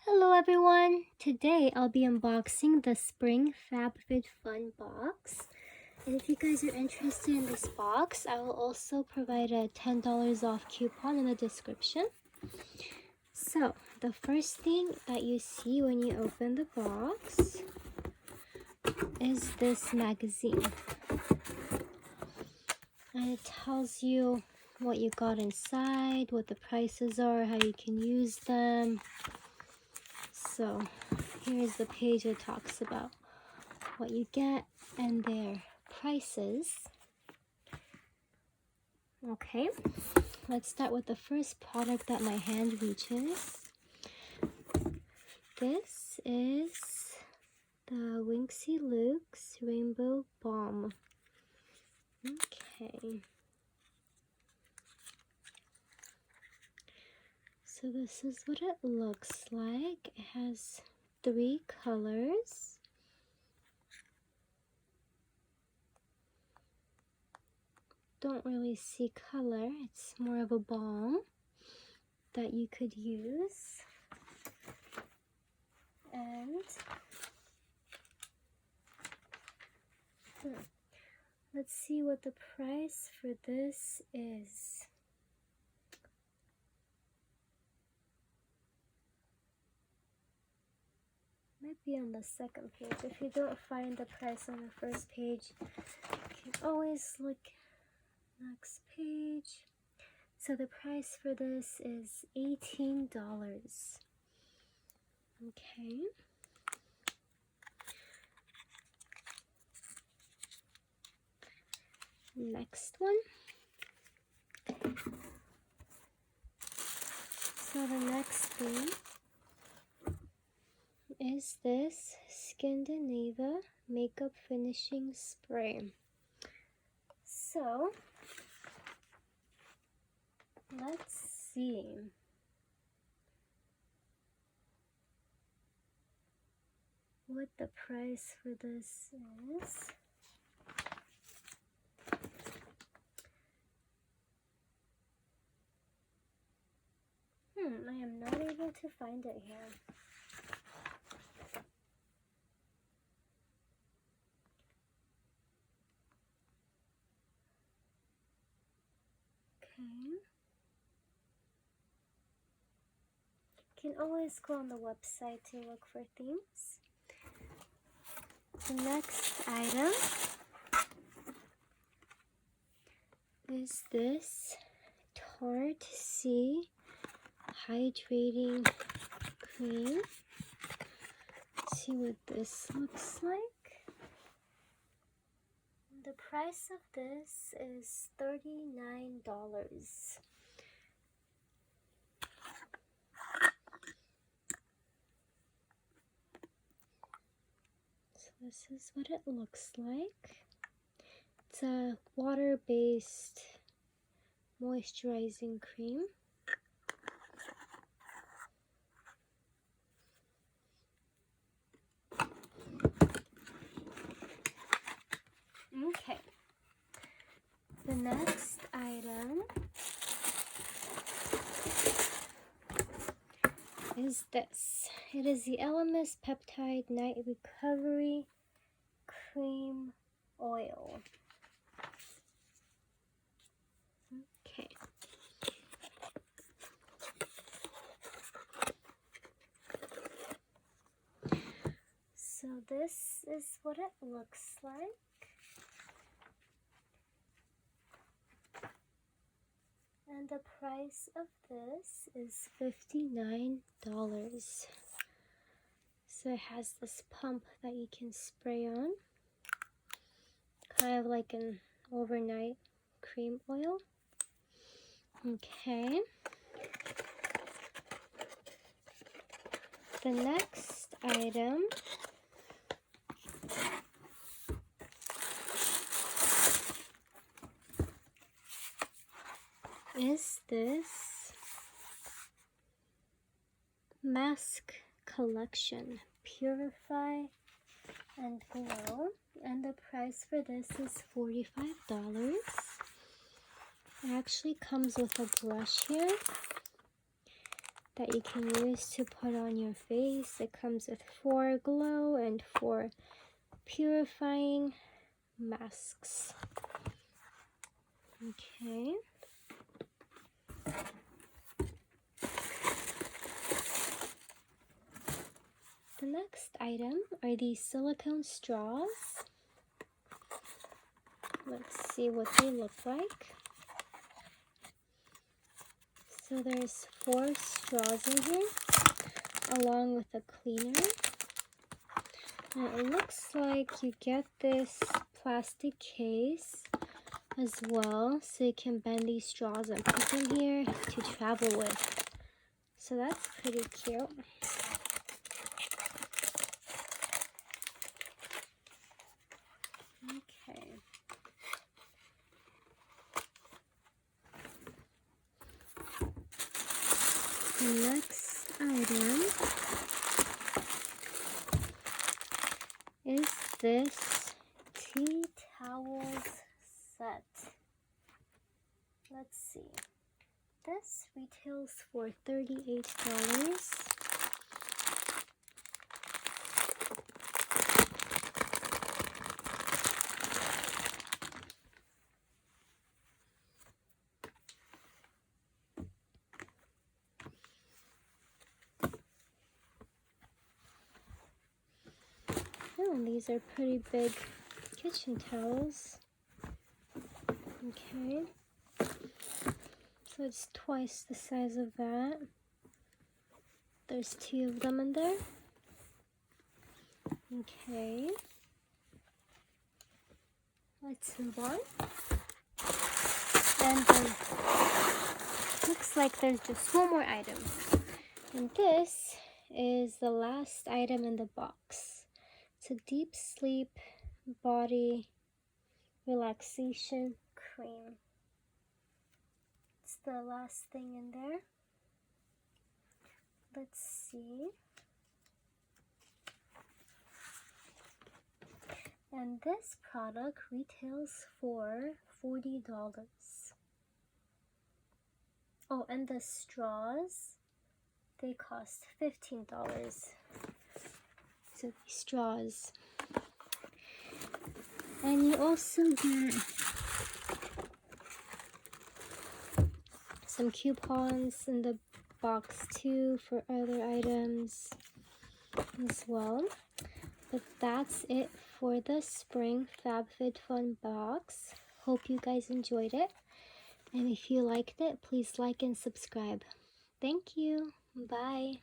Hello everyone! Today I'll be unboxing the Spring Fabfitfun box. And if you guys are interested in this box, I will also provide a $10 off coupon in the description. So, the first thing that you see when you open the box is this magazine. And it tells you what you got inside, what the prices are, how you can use them. So here's the page that talks about what you get and their prices. Okay, let's start with the first product that my hand reaches. This is the Winxie Luxe Rainbow Balm. Okay. So this is what it looks like. It has 3 colors. Don't really see color. It's more of a balm that you could use. And let's see what the price for this is. Might be on the second page. If you don't find the price on the first page, you can always look next page. So the price for this is $18. Okay. Next one. So the next thing is this Skindinava Makeup Finishing Spray. So, let's see. What the price for this is. I am not able to find it here. Okay. You can always go on the website to look for things. The next item is this Tarte C Hydrating Cream. Let's see what this looks like. The price of this is $39. So this is what it looks like. It's a water-based moisturizing cream. Okay. The next item is this. It is the LMS Peptide Night Recovery Cream Oil. Okay. So this is what it looks like. And the price of this is $59. So it has this pump that you can spray on. Kind of like an overnight cream oil. Okay. The next item is this mask collection, Purify and Glow, and the price for this is $45. It actually comes with a brush here, that you can use to put on your face. It comes with 4 glow and 4 purifying masks. Okay. The next item are these silicone straws. Let's see what they look like. So there's 4 straws in here, along with a cleaner. And it looks like you get this plastic case as well, so you can bend these straws and put them here to travel with. So that's pretty cute. Okay. The next item is this tea towels set. Let's see. This retails for $38. Oh, and these are pretty big kitchen towels. Okay. So it's twice the size of that. There's 2 of them in there. Okay. Let's move on. And looks like there's just 1 more item. And this is the last item in the box. It's a deep sleep body relaxation cream. It's the last thing in there. Let's see. And this product retails for $40. Oh, and the straws, they cost $15. So these straws. And you also get some coupons in the box too for other items as well. But that's it for the spring Fabfitfun box. Hope you guys enjoyed it. And if you liked it, please like and subscribe. Thank you. Bye.